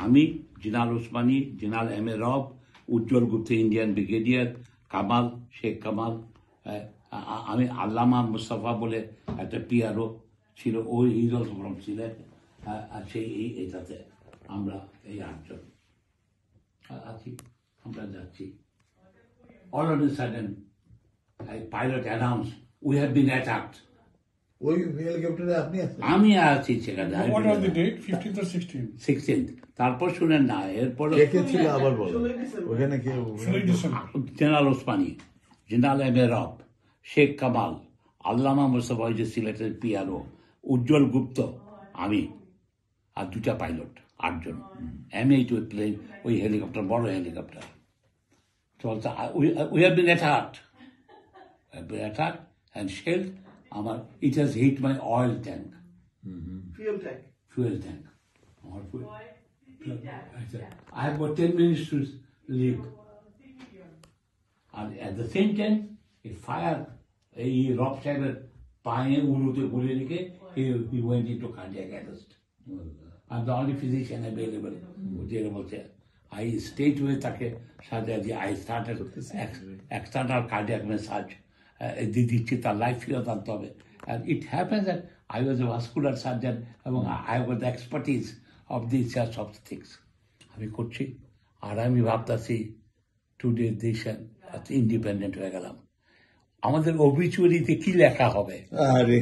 আমি, জিনাল Osmani, জিনাল M A রব, উজ্জ্বল গুপ্ত Indian brigadier, Kamal, Sheikh Kamal, আমি আল্লামা মুস্তাফা বলে একটা পিআরও ছিল, ওই ইজ অলসো ফ্রম সিলেট। আর সেই এটাতে আমরা এই 8 জন আছি, আমরা যাচ্ছি। All of a sudden, a pilot announced, "We have been attacked." ওই হেলিকপ্টারে আপনি আছেন? আমি আছি সেখানে। What was the date? 15th or 16th? 16th। তারপর শুনেন না, এরপর কে ছিল আবার বলো, ওখানে কে? 16 December. General Osmani, general M A Rab, Sheikh Kamal, আল্লামা মুস্তাফা যে সিলেটের পিআরও, উজ্জ্বল গুপ্ত, আমি, আর 2টা পাইলট, 8 জন। M8 ওই প্লেন, ওই হেলিকপ্টার, বড় হেলিকপ্টার চলছে। We have been attacked. We have been attacked and shelled. It has hit my oil tank. Fuel tank. Fuel tank. I have got 10 minutes to leave. And at the same time, a fire, এই রব সাহেবের পায়ে উলুতে গুলি রেখে he went into cardiac arrest. I'm the only physician available. যেটা বলছে I stayed with তাকে সাথে দিয়ে I started external cardiac massage. দিচ্ছি, তার লাইফ ফিরত আনতে হবে। And it happens that I was a vascular surgeon এবং I was the expertise of these sorts of things. আমি করছি, আর আমি ভাবতেছি টুডে দেশন ইন্ডিপেন্ডেন্ট হয়ে গেলাম, আমাদের অবিচুয়ারিতে কি লেখা হবে? আরে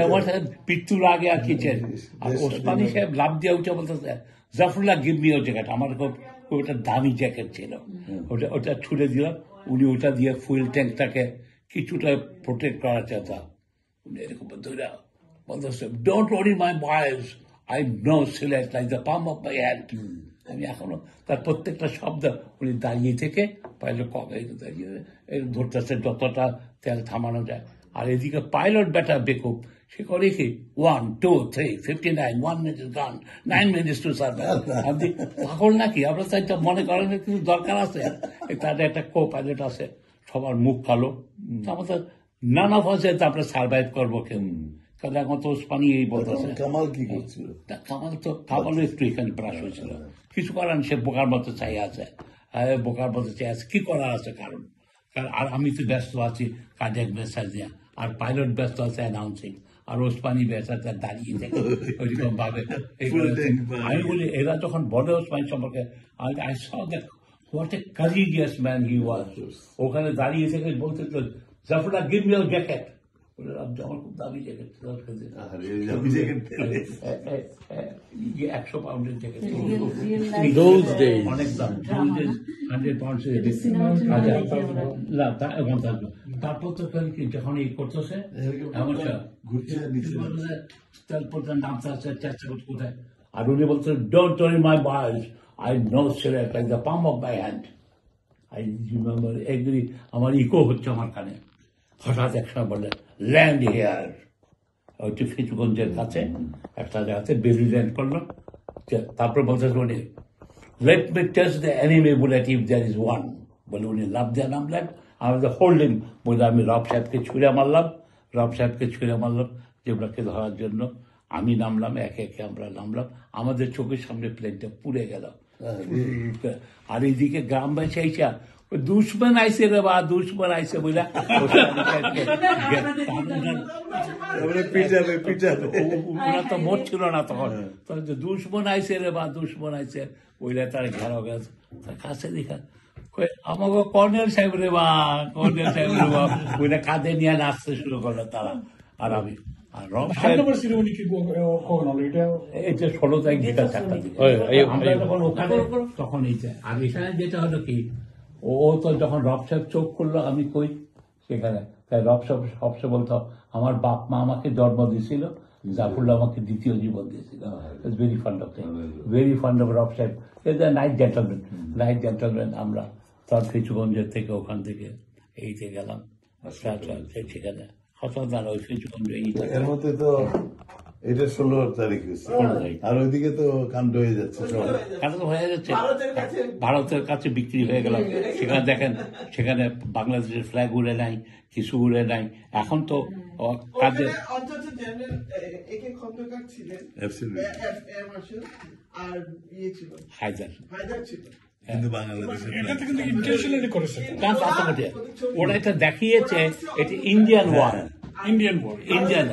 আমার মৃত্যুর আগে আর কি চাই। আর ওসমানী সাহেব লাভ দিয়ে উঠে বলতেছে, জাফরুল্লাহ গিভ মি ওর জ্যাকেট। আমার খুব ওটা দামি জ্যাকেট ছিল, ওটা ছুড়ে দিলাম। উনি ওটা দিয়ে ফুয়েল ট্যাঙ্কটাকে কিছুটা প্রোটেক্ট করার চেষ্টা। উনি এরকম বলতেছে, don't worry my boys, I know Sylhet like the palm of my hand. আমি এখনো তার প্রত্যেকটা শব্দ, উনি দাঁড়িয়ে থেকে পাইলট দাঁড়িয়ে ধরতেছে যতটা তেল থামানো যায়। আর এদিকে পাইলট ব্যাটা বেকুব, সে করে কি 1, 2, 3, 59, 1 minute gone, 9 minutes to survive। আপনি পাগল নাকি? আপনার তাই তো মনে করেন কিছু দরকার আছে? তাদের একটা কো পাইলট আছে, সবার মুখ কালো। আমাদের নানা ফাঁসে আমরা সার্ভাইভ করবো কেউ? কারণ এখন তো ওসমানী এই বলতেছে। কামাল কি করছিল? কামালও একটু এখানে ব্রাশ হয়েছিল, কিছু করার, সে বোকার মতো চাই আছে, বোকার মতো চাই আছে, কি করার আছে? কারণ আর আমি তো ব্যস্ত আছি কার্ডিয়াক মেসাজ নিয়ে, আর পাইলট ব্যস্ত আছে অ্যানাউন্সিং, আর ওসমানী ব্যস্ত আছে দাঁড়িয়ে থেকে ওইরকম ভাবে। আমি বলি, এরা যখন বলে ওসমানী সম্পর্কে, I saw that what a courageous man he was. ওখানে দাঁড়িয়ে থেকে বলতে তো, Zafrullah give me your jacket. আমার খুব দামি জ্যাকেট, 100 পাউন্ডের জ্যাকেট, অনেক দাম, 100 পাউন্ড। তারপর তো যখন এই করতেছে নামতে আসছে, চেষ্টা করতে কোথায়, আর উনি বলছে, don't worry my boys, I know Sylhet like the palm of my hand. I remember agri, আমার ইকো হচ্ছে আমার কানে। হঠাৎ একসময় বললে, ল্যান্ড হেয়ার, ওইটি ফিচুগঞ্জের কাছে একটা জায়গাতে বেলি ল্যান্ড করলো। তারপর বলতে উনি, let me test the enemy bullet if there is one. বলে উনি লাভ দিয়ে নামলেন, আমাদের হোল্ডিং বলে আমি রব সাহেবকে ছুঁড়ে মারলাম, যেগুলোকে ধরার জন্য আমি নামলাম, একে একে আমরা নামলাম। আমাদের চোখের সামনে প্লেনটা পুড়ে গেল। আর এইদিকে গ্রামবাসী আইসা, দুশ্মন আইসে রে বা, দুশ্মন আইসে বলে ওরা তো মরছিল না তখন। দুশ্মন আইসে রে বা, দুশ্মন আইসে বইলে তার ঘেরাও গেছে। তার কাছে দেখা আমাকে কর্নেল সাহেব রে বা, কর্নেল সাহেব রে বা বইলে কাঁধে নিয়ে নাচতে শুরু করলো তারা। আর আমি আর রব সাহেব এটা 16 তারিখ বিকাল 4টার দিকে আমরা যখন ওখানে, তখন এইটা। আর এখানে যেটা হলো কি, ও তো যখন রব সাহেব চোখ করলো, আমি কই সেখানে, তাই রব সাহেব সবসময় বলতো, আমার বাপ মা আমাকে জন্ম দিয়েছিল, জাফরুল্লাহ আমাকে দ্বিতীয় জীবন দিয়েছিল। Very fund of very fund of রব সাহেব। Night gentleman. আমরা তার ফিচুগঞ্জের থেকে, ওখান থেকে এইতে গেলাম সেখানে হঠাৎ ওই ফিচুগঞ্জ। এর মধ্যে তো এটা 16 তারিখ হয়েছে, আর ওইদিকে তো কাণ্ড হয়ে যাচ্ছে, কাণ্ড হয়ে যাচ্ছে, ভারতের কাছে বিক্রি হয়ে গেল। সেখানে দেখেন, সেখানে বাংলাদেশের ফ্ল্যাগ উড়ে নাই, কিছু উড়ে নাই। এখন তো কাদের অন্তত জেনারেল একে খন্দকার ছিলেন, Absolutely. এয়ার মার্শাল, আর ইয়ে ছিল, হায়দার হায়দার ছিল। কিন্তু বাংলাদেশে এটাতে কিন্তু ইন্টেনশনালি করেছে তা তো বটে। ওরা এটা দেখিয়েছে এটা Indian war, Indian war. Indian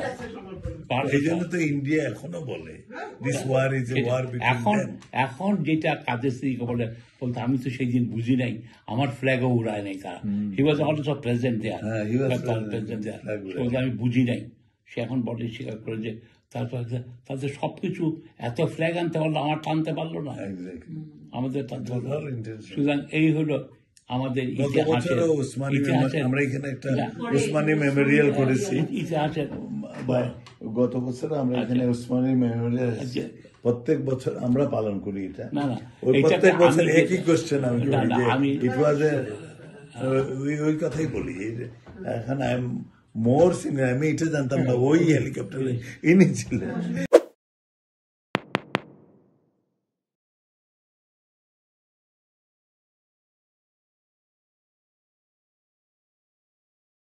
এই জন্য তো ইন্ডিয়া এখনো বলে this war is a war এখন বিটুইন এখন যেটা কাদের স্ত্রীকে বলে বলতে আমি তো সেই দিন বুঝি নাই, আমার ফ্ল্যাগও উড়ায় নাই তারা। হি ওয়াজ অলসো প্রেজেন্ট দেয়ার, হ্যাঁ, he was present there, flag উড়ায়। আমি বুঝি নাই। সে এখন বলে স্বীকার করে যে তারপর তাদের সবকিছু এত ফ্ল্যাগ আনতে পারলো, আমার টানতে পারলো না, আমাদের টানতে পারলো না। সুতরাং এই হলো আমাদের গত বছরও উসমানী আমরা এখানে একটা উসমানী মেমোরিয়াল করেছি। ইতিহাসের গত বছর আমরা এখানে উসমানী মেমোরিয়াল প্রত্যেক বছর আমরা পালন করি এটা। না, না, ওই এটা প্রত্যেক আমি বছর যে- একই কোশ্চেন আমি না, করি না, যে আমি- ইট ওয়াজ ওই কথাই বলি। এখন আই এম মোর সিনিয়র, আমি এটা জানতাম না ওই হেলিকপ্টারে ইনি ছিলেন।